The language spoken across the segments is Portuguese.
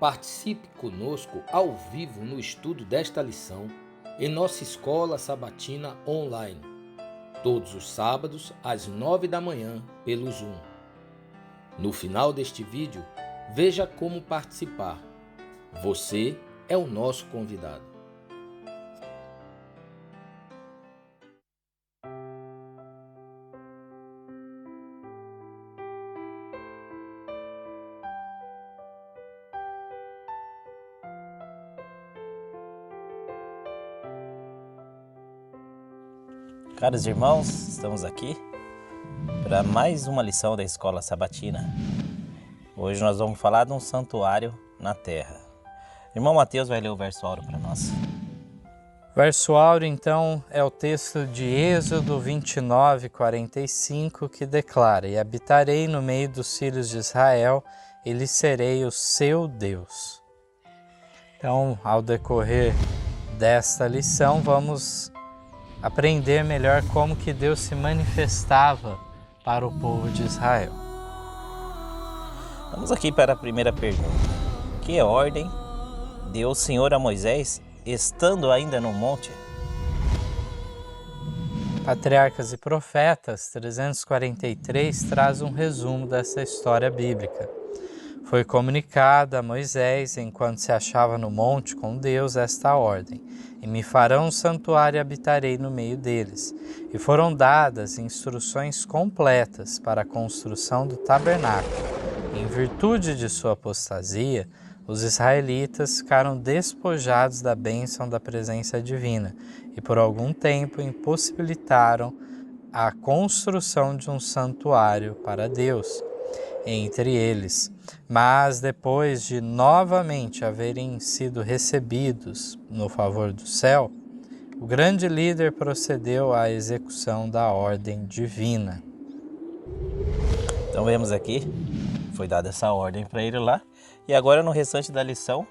Participe conosco ao vivo no estudo desta lição em nossa escola sabatina online, todos os sábados às 9 da manhã pelo Zoom. No final deste vídeo, veja como participar. Você é o nosso convidado. Caros irmãos, estamos aqui para mais uma lição da Escola Sabatina. Hoje nós vamos falar de um santuário na terra. Irmão Mateus vai ler o verso áureo para nós. Verso áureo, então, é o texto de Êxodo 29:45, que declara: E habitarei no meio dos filhos de Israel, e lhes serei o seu Deus. Então, ao decorrer desta lição, vamos aprender melhor como que Deus se manifestava para o povo de Israel. Vamos aqui para a primeira pergunta. Que ordem deu o Senhor a Moisés, estando ainda no monte? Patriarcas e Profetas 343 traz um resumo dessa história bíblica. Foi comunicada a Moisés, enquanto se achava no monte com Deus, esta ordem: E me farão um santuário e habitarei no meio deles. E foram dadas instruções completas para a construção do tabernáculo. Em virtude de sua apostasia, os israelitas ficaram despojados da bênção da presença divina e por algum tempo impossibilitaram a construção de um santuário para Deus entre eles. Mas depois de novamente haverem sido recebidos no favor do céu, o grande líder procedeu à execução da ordem divina. Então vemos aqui, foi dada essa ordem para ele lá, e agora no restante da lição,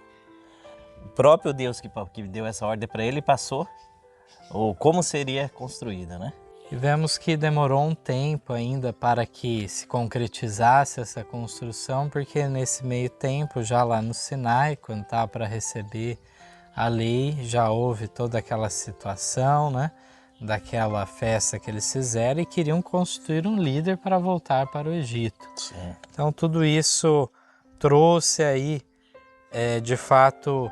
o próprio Deus que deu essa ordem para ele passou ou como seria construída, né? E vemos que demorou um tempo ainda para que se concretizasse essa construção, porque nesse meio tempo, já lá no Sinai, quando estava para receber a lei, já houve toda aquela situação, né, daquela festa que eles fizeram e queriam constituir um líder para voltar para o Egito. Sim. Então tudo isso trouxe aí, de fato,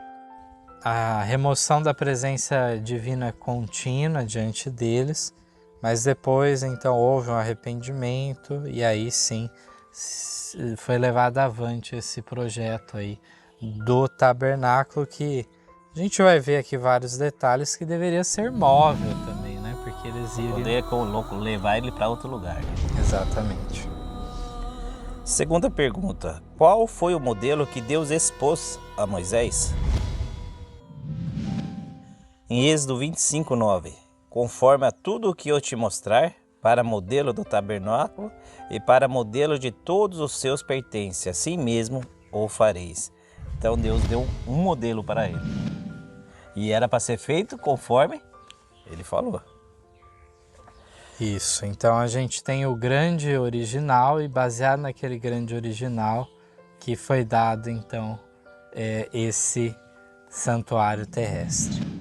a remoção da presença divina contínua diante deles. Mas depois, então, houve um arrependimento e aí sim foi levado avante esse projeto aí do tabernáculo, que a gente vai ver aqui vários detalhes, que deveria ser móvel também, né? Porque eles iriam poder levar ele para outro lugar. Exatamente. Segunda pergunta. Qual foi o modelo que Deus expôs a Moisés? Em Êxodo 25:9. Conforme a tudo o que eu te mostrar, para modelo do tabernáculo e para modelo de todos os seus pertences, assim mesmo o fareis. Então Deus deu um modelo para ele. E era para ser feito conforme ele falou. Isso, então a gente tem o grande original e baseado naquele grande original que foi dado então esse santuário terrestre.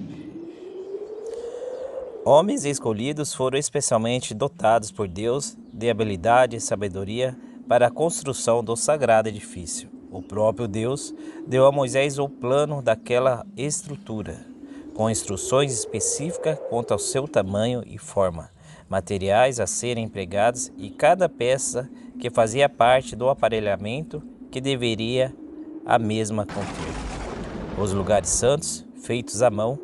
Homens escolhidos foram especialmente dotados por Deus de habilidade e sabedoria para a construção do sagrado edifício. O próprio Deus deu a Moisés o plano daquela estrutura, com instruções específicas quanto ao seu tamanho e forma, materiais a serem empregados e cada peça que fazia parte do aparelhamento que deveria a mesma conter. Os lugares santos, feitos à mão,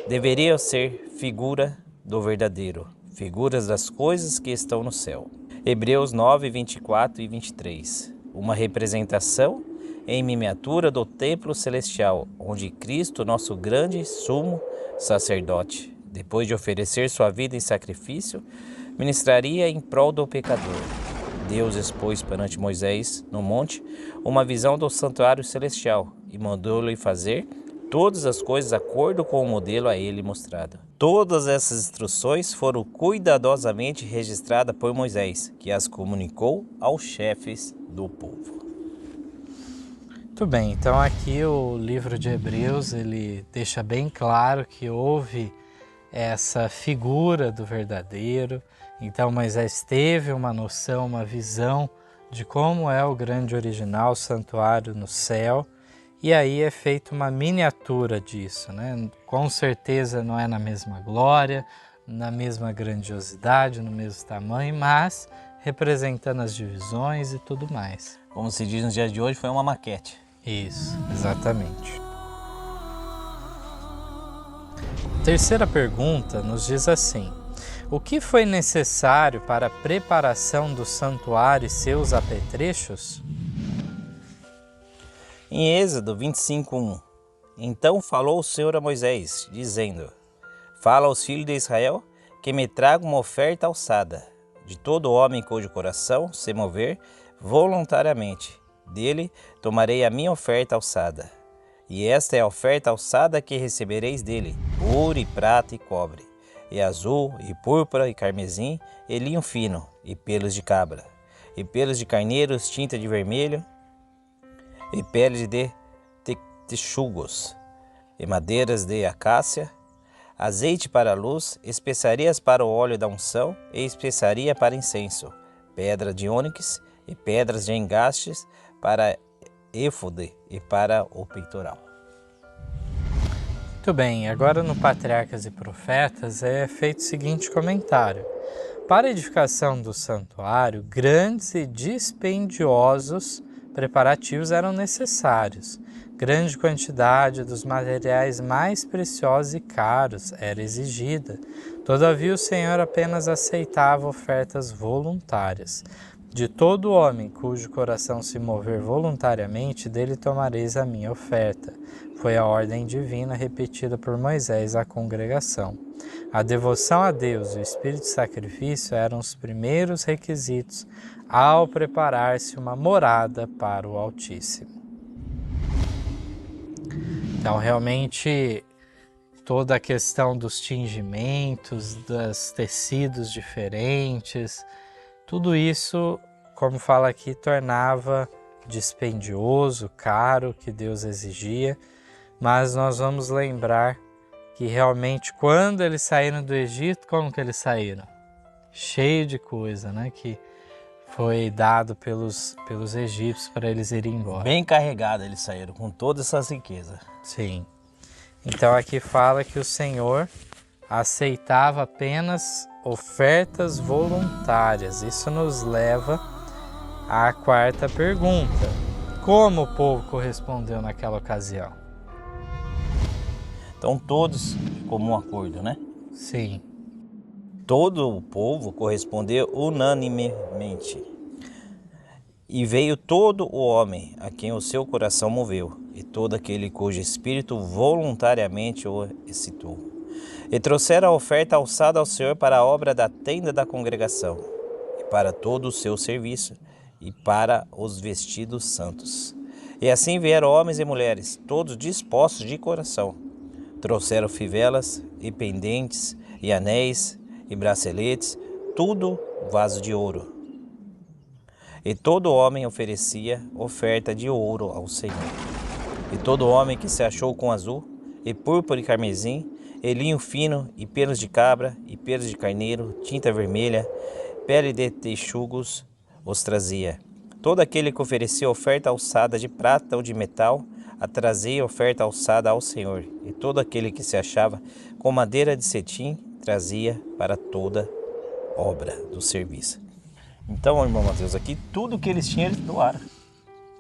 deveriam ser figura do verdadeiro, figuras das coisas que estão no céu. Hebreus 9:24 e 23. Uma representação em miniatura do templo celestial, onde Cristo, nosso grande sumo sacerdote, depois de oferecer sua vida em sacrifício, ministraria em prol do pecador. Deus expôs perante Moisés, no monte, uma visão do santuário celestial e mandou-lhe fazer todas as coisas de acordo com o modelo a ele mostrado. Todas essas instruções foram cuidadosamente registradas por Moisés, que as comunicou aos chefes do povo. Muito bem, então aqui o livro de Hebreus, ele deixa bem claro que houve essa figura do verdadeiro. Então Moisés teve uma noção, uma visão de como é o grande original, o santuário no céu, e aí é feita uma miniatura disso, né? Com certeza não é na mesma glória, na mesma grandiosidade, no mesmo tamanho, mas representando as divisões e tudo mais. Como se diz nos dias de hoje, foi uma maquete. Isso, exatamente. Terceira pergunta nos diz assim: o que foi necessário para a preparação do santuário e seus apetrechos? Em Êxodo 25:1, então falou o Senhor a Moisés, dizendo: fala aos filhos de Israel que me tragam uma oferta alçada, de todo homem cujo coração se mover voluntariamente. Dele tomarei a minha oferta alçada. E esta é a oferta alçada que recebereis dele: ouro e prata e cobre, e azul e púrpura e carmesim, e linho fino, e pelos de cabra, e pelos de carneiros, tinta de vermelho, e peles de texugos, e madeiras de acácia, azeite para a luz, especiarias para o óleo da unção, e especiaria para incenso, pedra de ônix e pedras de engastes para éfode e para o peitoral. Muito bem, agora no Patriarcas e Profetas é feito o seguinte comentário: para a edificação do santuário, grandes e dispendiosos preparativos eram necessários. Grande quantidade dos materiais mais preciosos e caros era exigida. Todavia o Senhor apenas aceitava ofertas voluntárias. De todo homem cujo coração se mover voluntariamente, dele tomareis a minha oferta. Foi a ordem divina repetida por Moisés à congregação. A devoção a Deus e o espírito de sacrifício eram os primeiros requisitos ao preparar-se uma morada para o Altíssimo. Então, realmente, toda a questão dos tingimentos, dos tecidos diferentes, tudo isso, como fala aqui, tornava dispendioso, caro, que Deus exigia, mas nós vamos lembrar que realmente quando eles saíram do Egito, como que eles saíram? Cheio de coisa, né? Que foi dado pelos egípcios para eles irem embora. Bem carregado eles saíram, com toda essa riqueza. Sim. Então aqui fala que o Senhor aceitava apenas ofertas voluntárias. Isso nos leva à quarta pergunta: como o povo correspondeu naquela ocasião? Então todos de comum acordo, né? Sim. Todo o povo correspondeu unanimemente. E veio todo o homem a quem o seu coração moveu, e todo aquele cujo espírito voluntariamente o excitou. E trouxeram a oferta alçada ao Senhor para a obra da tenda da congregação, e para todo o seu serviço, e para os vestidos santos. E assim vieram homens e mulheres, todos dispostos de coração. Trouxeram fivelas, e pendentes, e anéis, e braceletes, tudo vaso de ouro. E todo homem oferecia oferta de ouro ao Senhor. E todo homem que se achou com azul, e púrpura e carmesim, e linho fino, e pelos de cabra, e pelos de carneiro, tinta vermelha, pele de texugos, os trazia. Todo aquele que oferecia oferta alçada de prata ou de metal, a trazia oferta alçada ao Senhor. E todo aquele que se achava com madeira de cetim, trazia para toda obra do serviço. Então, irmão Mateus, aqui tudo que eles tinham, eles doaram.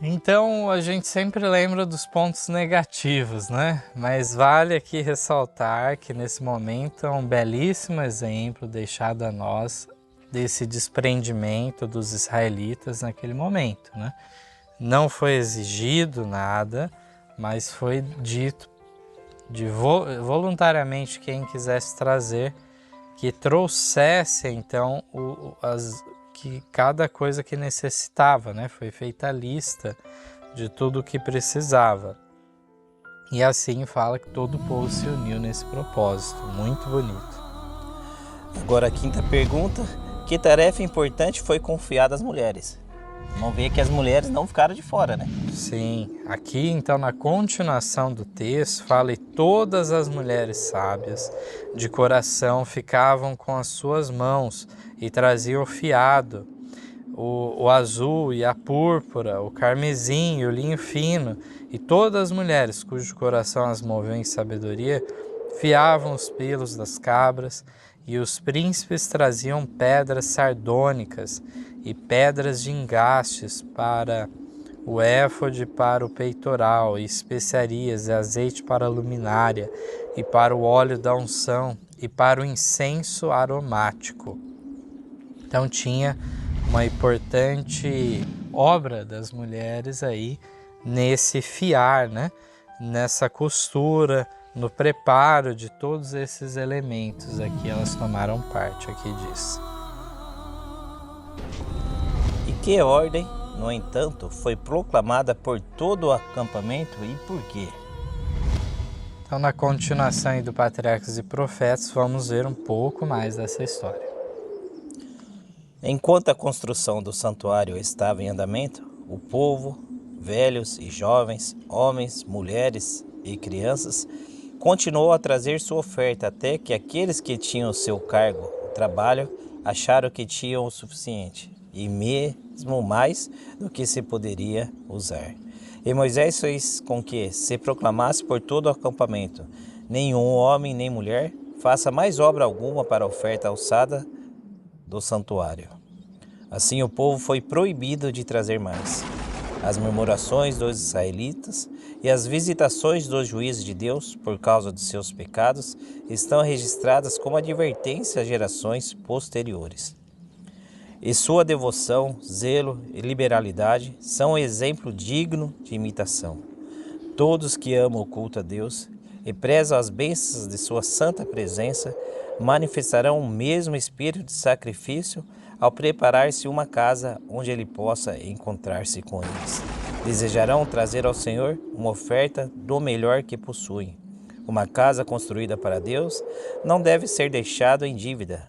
Então, a gente sempre lembra dos pontos negativos, né? Mas vale aqui ressaltar que nesse momento é um belíssimo exemplo deixado a nós desse desprendimento dos israelitas naquele momento, né? Não foi exigido nada, mas foi dito voluntariamente quem quisesse trazer, que trouxesse então que cada coisa que necessitava, né? Foi feita a lista de tudo o que precisava. E assim fala que todo o povo se uniu nesse propósito. Muito bonito. Agora a quinta pergunta: que tarefa importante foi confiada às mulheres? Vamos ver que as mulheres não ficaram de fora, né? Sim, aqui então na continuação do texto fala: e todas as mulheres sábias de coração ficavam com as suas mãos e traziam o fiado, o azul e a púrpura, o carmesim e o linho fino, e todas as mulheres cujo coração as moveu em sabedoria fiavam os pelos das cabras, e os príncipes traziam pedras sardônicas e pedras de engastes para o éfode, para o peitoral, e especiarias e azeite para a luminária, e para o óleo da unção, e para o incenso aromático. Então tinha uma importante obra das mulheres aí nesse fiar, né? Nessa costura, no preparo de todos esses elementos aqui, elas tomaram parte, aqui diz. E que ordem, no entanto, foi proclamada por todo o acampamento e por quê? Então, na continuação aí do Patriarcas e Profetas, vamos ver um pouco mais dessa história. Enquanto a construção do santuário estava em andamento, o povo, velhos e jovens, homens, mulheres e crianças, continuou a trazer sua oferta até que aqueles que tinham seu cargo, o trabalho, acharam que tinham o suficiente, e mesmo mais do que se poderia usar. E Moisés fez com que se proclamasse por todo o acampamento: nenhum homem nem mulher faça mais obra alguma para a oferta alçada do santuário. Assim o povo foi proibido de trazer mais. As murmurações dos israelitas e as visitações dos juízes de Deus por causa de seus pecados estão registradas como advertência às gerações posteriores. E sua devoção, zelo e liberalidade são um exemplo digno de imitação. Todos que amam o culto a Deus e prezam as bênçãos de sua santa presença manifestarão o mesmo espírito de sacrifício ao preparar-se uma casa onde ele possa encontrar-se com eles. Desejarão trazer ao Senhor uma oferta do melhor que possuem. Uma casa construída para Deus não deve ser deixada em dívida,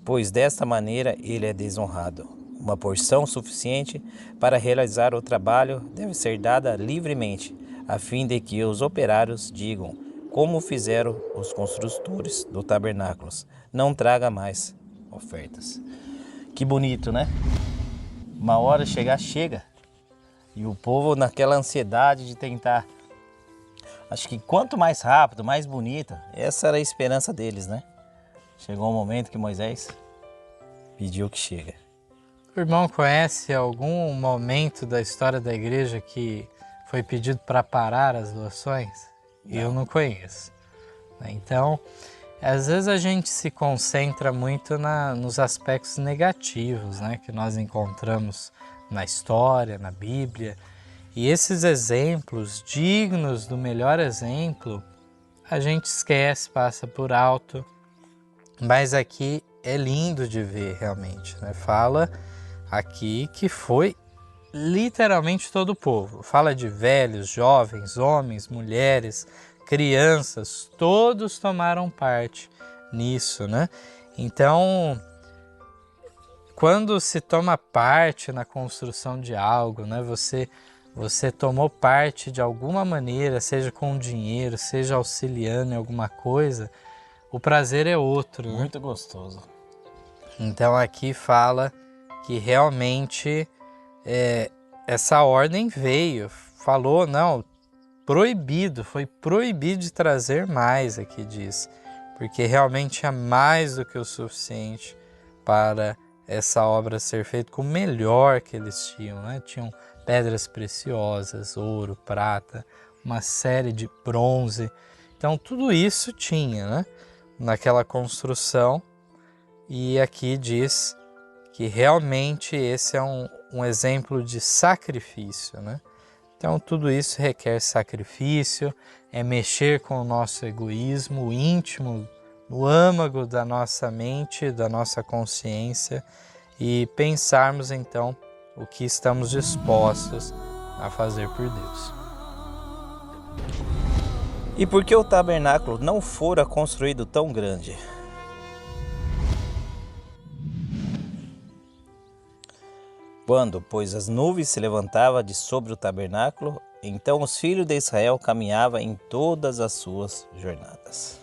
pois desta maneira ele é desonrado. Uma porção suficiente para realizar o trabalho deve ser dada livremente, a fim de que os operários digam, como fizeram os construtores do tabernáculo: não traga mais ofertas. Que bonito, né? Uma hora chegar, chega. E o povo naquela ansiedade de tentar. Acho que quanto mais rápido, mais bonita. Essa era a esperança deles, né? Chegou um momento que Moisés pediu que chega. O irmão conhece algum momento da história da igreja que foi pedido para parar as doações? Não. Eu não conheço. Então, às vezes a gente se concentra muito nos aspectos negativos, né, que nós encontramos na história, na Bíblia. E esses exemplos, dignos do melhor exemplo, a gente esquece, passa por alto. Mas aqui é lindo de ver realmente, né? Fala aqui que foi literalmente todo o povo. Fala de velhos, jovens, homens, mulheres, crianças, todos tomaram parte nisso, né? Então, quando se toma parte na construção de algo, né? Você tomou parte de alguma maneira, seja com dinheiro, seja auxiliando em alguma coisa, o prazer é outro. Muito gostoso. Então aqui fala que realmente essa ordem veio, falou, não, proibido, foi proibido de trazer mais, aqui diz, porque realmente é mais do que o suficiente para essa obra ser feita com o melhor que eles tinham, né? Tinham pedras preciosas, ouro, prata, uma série de bronze, então tudo isso tinha, né? Naquela construção. E aqui diz que realmente esse é um exemplo de sacrifício, né? Então tudo isso requer sacrifício, é mexer com o nosso egoísmo íntimo, no âmago da nossa mente, da nossa consciência, e pensarmos então o que estamos dispostos a fazer por Deus. E por que o tabernáculo não fora construído tão grande? Quando, pois, as nuvens se levantavam de sobre o tabernáculo, então os filhos de Israel caminhavam em todas as suas jornadas.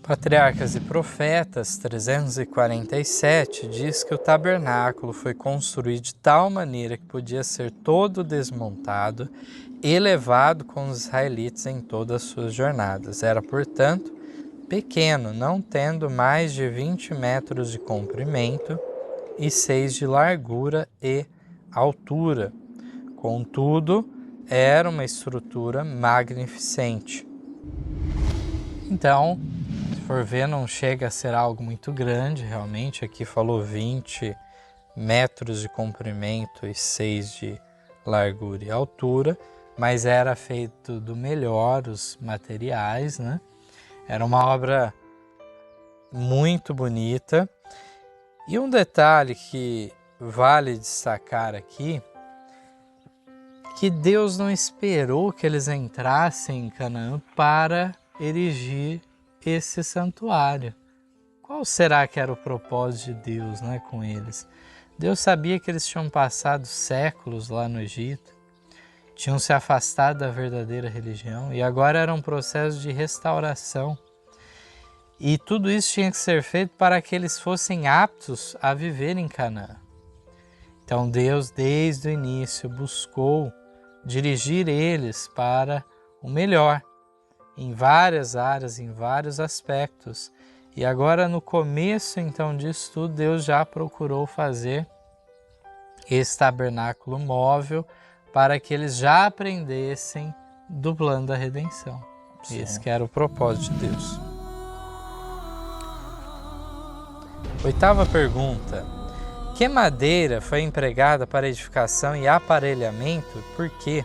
Patriarcas e Profetas 347 diz que o tabernáculo foi construído de tal maneira que podia ser todo desmontado e levado com os israelitas em todas as suas jornadas. Era, portanto, pequeno, não tendo mais de 20 metros de comprimento e 6 de largura e altura. Contudo, era uma estrutura magnificente. Então, se for ver, não chega a ser algo muito grande, realmente. Aqui falou 20 metros de comprimento e 6 de largura e altura, mas era feito do melhor os materiais, né? Era uma obra muito bonita. E um detalhe que vale destacar aqui, que Deus não esperou que eles entrassem em Canaã para erigir esse santuário. Qual será que era o propósito de Deus, né, com eles? Deus sabia que eles tinham passado séculos lá no Egito, tinham se afastado da verdadeira religião e agora era um processo de restauração. E tudo isso tinha que ser feito para que eles fossem aptos a viver em Canaã. Então Deus, desde o início, buscou dirigir eles para o melhor, em várias áreas, em vários aspectos. E agora, no começo então disso tudo, Deus já procurou fazer esse tabernáculo móvel para que eles já aprendessem do plano da redenção. Sim. Esse que era o propósito de Deus. Oitava pergunta. Que madeira foi empregada para edificação e aparelhamento? Por quê?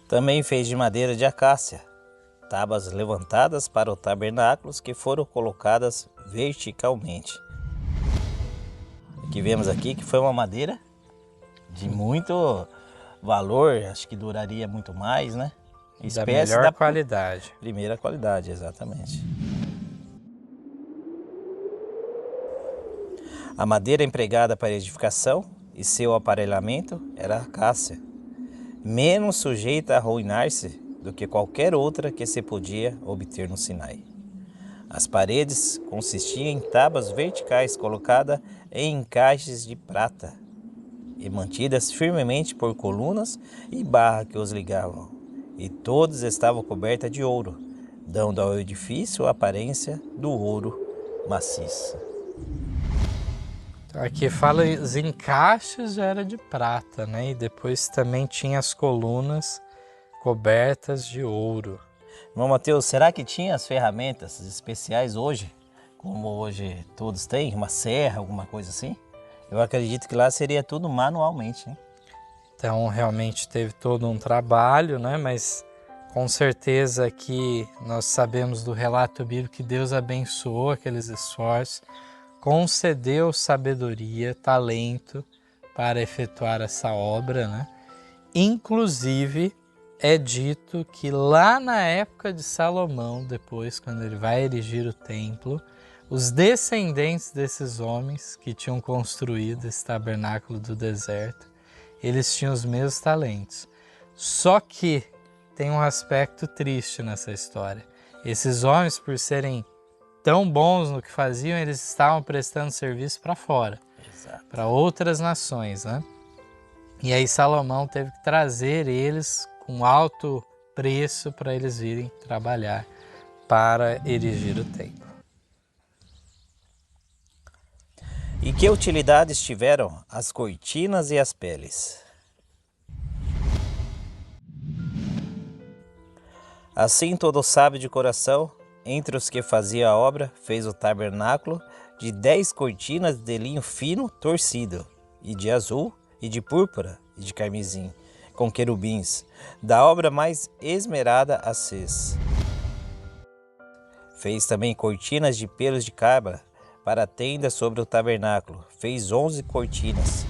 Também fez de madeira de acácia, tábuas levantadas para o tabernáculo que foram colocadas verticalmente. Aqui vemos aqui que foi uma madeira de muito valor, acho que duraria muito mais, né? Espécie da melhor qualidade. Primeira qualidade, exatamente. A madeira empregada para edificação e seu aparelhamento era a acácia, menos sujeita a arruinar-se do que qualquer outra que se podia obter no Sinai. As paredes consistiam em tábuas verticais colocadas em encaixes de prata e mantidas firmemente por colunas e barra que os ligavam, e todas estavam cobertas de ouro, dando ao edifício a aparência do ouro maciço. Aqui fala os encaixes já era de prata, né? E depois também tinha as colunas cobertas de ouro. Irmão Mateus, será que tinha as ferramentas especiais hoje, como hoje todos têm, uma serra, alguma coisa assim? Eu acredito que lá seria tudo manualmente, hein? Então realmente teve todo um trabalho, né? Mas com certeza que nós sabemos do relato bíblico que Deus abençoou aqueles esforços, concedeu sabedoria, talento para efetuar essa obra, né? Inclusive, é dito que lá na época de Salomão, depois, quando ele vai erigir o templo, os descendentes desses homens que tinham construído esse tabernáculo do deserto, eles tinham os mesmos talentos. Só que tem um aspecto triste nessa história. Esses homens, por serem tão bons no que faziam, eles estavam prestando serviço para fora, para outras nações, né? E aí Salomão teve que trazer eles com alto preço para eles virem trabalhar para erigir o templo. E que utilidades tiveram as cortinas e as peles? Assim todo sábio de coração, entre os que faziam a obra, fez o tabernáculo de 10 cortinas de linho fino torcido, e de azul, e de púrpura, e de carmesim, com querubins, da obra mais esmerada as fez. Fez também cortinas de pelos de cabra, para a tenda sobre o tabernáculo, fez 11 cortinas.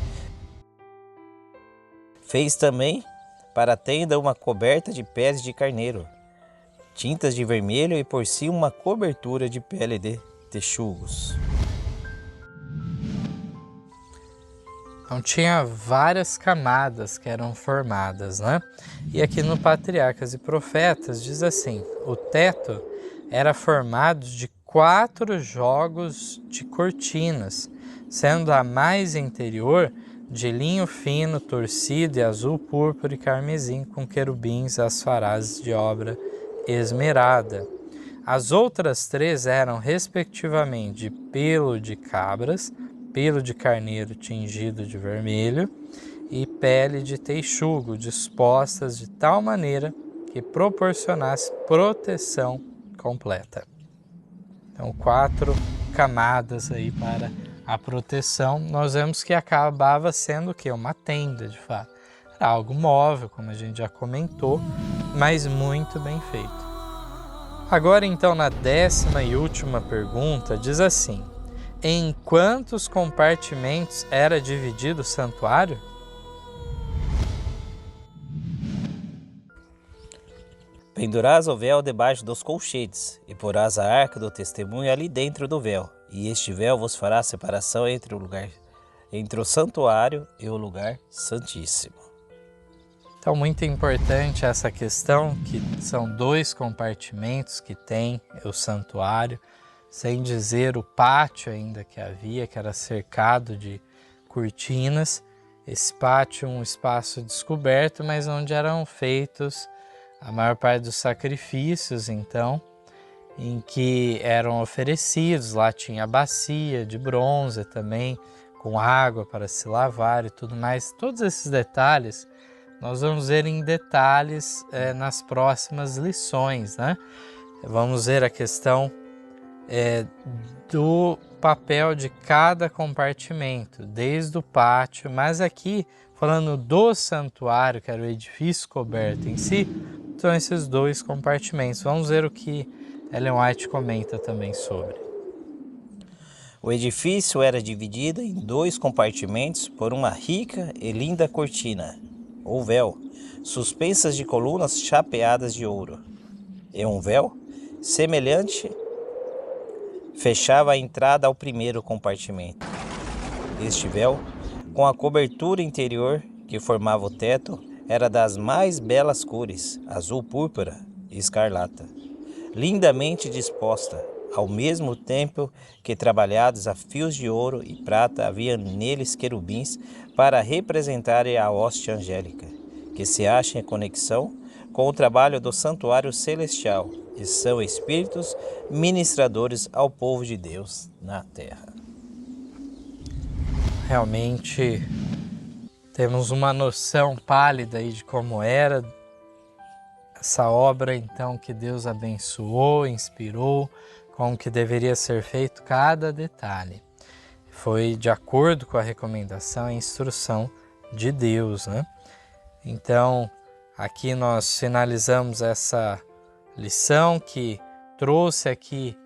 Fez também para a tenda uma coberta de peles de carneiro, tintas de vermelho e por cima uma cobertura de pele de texugos. Então tinha várias camadas que eram formadas, né? E aqui no Patriarcas e Profetas diz assim: o teto era formado de 4 jogos de cortinas, sendo a mais interior de linho fino, torcido e azul, púrpura e carmesim, com querubins as farazes de obra esmerada. As outras 3 eram respectivamente de pelo de cabras, pelo de carneiro tingido de vermelho e pele de texugo, dispostas de tal maneira que proporcionasse proteção completa. Então, 4 camadas aí para a proteção. Nós vemos que acabava sendo o quê? Uma tenda, de fato. Era algo móvel, como a gente já comentou, mas muito bem feito. Agora, então, na 10ª e última pergunta, diz assim: em quantos compartimentos era dividido o santuário? Pendurás o véu debaixo dos colchetes, e porás a arca do testemunho ali dentro do véu, e este véu vos fará separação entre o santuário e o lugar santíssimo. Então, muito importante essa questão, que são 2 compartimentos que tem o santuário, sem dizer o pátio ainda que havia, que era cercado de cortinas. Esse pátio, um espaço descoberto, mas onde eram feitos a maior parte dos sacrifícios, então, em que eram oferecidos. Lá tinha a bacia de bronze também, com água para se lavar e tudo mais. Todos esses detalhes nós vamos ver em detalhes nas próximas lições, né? Vamos ver a questão do papel de cada compartimento, desde o pátio, mas aqui, falando do santuário, que era o edifício coberto em si, são esses 2 compartimentos. Vamos ver o que Ellen White comenta também sobre. O edifício era dividido em 2 compartimentos por uma rica e linda cortina, ou véu, suspensas de colunas chapeadas de ouro. E um véu semelhante fechava a entrada ao primeiro compartimento. Este véu, com a cobertura interior que formava o teto, era das mais belas cores, azul púrpura e escarlata, lindamente disposta, ao mesmo tempo que trabalhados a fios de ouro e prata havia neles querubins para representarem a hoste angélica, que se acha em conexão com o trabalho do santuário celestial, e são espíritos ministradores ao povo de Deus na terra. Realmente temos uma noção pálida aí de como era essa obra, então, que Deus abençoou, inspirou, como que deveria ser feito cada detalhe. Foi de acordo com a recomendação e instrução de Deus, né? Então, aqui nós finalizamos essa lição que trouxe aqui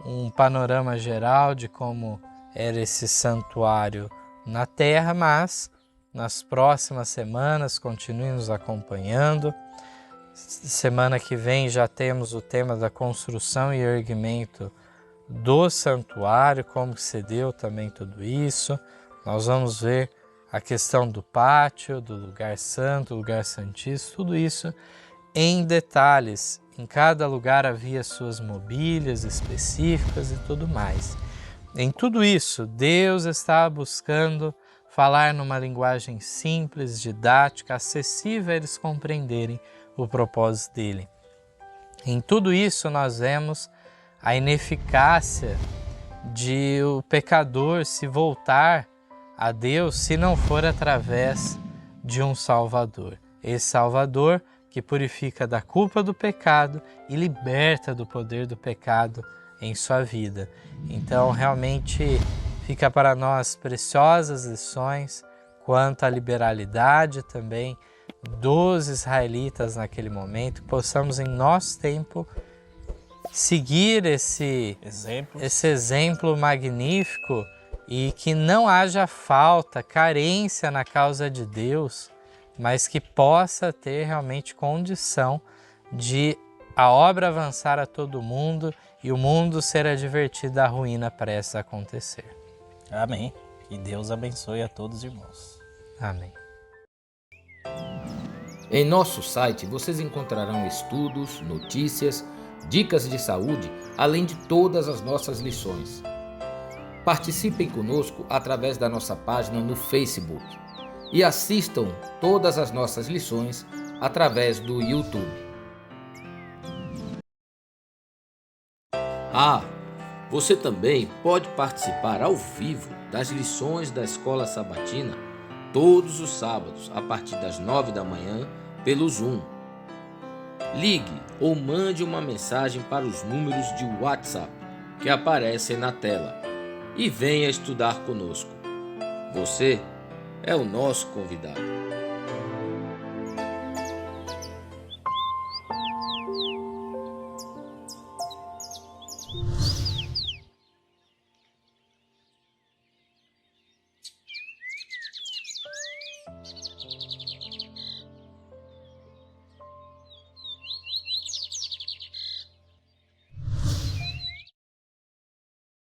um panorama geral de como era esse santuário na terra, mas nas próximas semanas continue nos acompanhando. Semana que vem já temos o tema da construção e erguimento do santuário, como se deu também tudo isso. Nós vamos ver a questão do pátio, do lugar santo, lugar santíssimo, tudo isso em detalhes. Em cada lugar havia suas mobílias específicas e tudo mais. Em tudo isso, Deus estava buscando falar numa linguagem simples, didática, acessível a eles compreenderem o propósito dele. Em tudo isso nós vemos a ineficácia de o pecador se voltar a Deus se não for através de um Salvador. Esse Salvador que purifica da culpa do pecado e liberta do poder do pecado em sua vida. Então realmente fica para nós preciosas lições quanto à liberalidade também dos israelitas naquele momento, que possamos em nosso tempo seguir esse exemplo magnífico e que não haja falta, carência na causa de Deus, mas que possa ter realmente condição de a obra avançar a todo mundo e o mundo ser advertido da ruína prestes a acontecer. Amém. Que Deus abençoe a todos os irmãos. Amém. Em nosso site vocês encontrarão estudos, notícias, dicas de saúde, além de todas as nossas lições. Participem conosco através da nossa página no Facebook e assistam todas as nossas lições através do YouTube. Você também pode participar ao vivo das lições da Escola Sabatina todos os sábados a partir das 9 da manhã pelo Zoom. Ligue ou mande uma mensagem para os números de WhatsApp que aparecem na tela e venha estudar conosco. Você é o nosso convidado.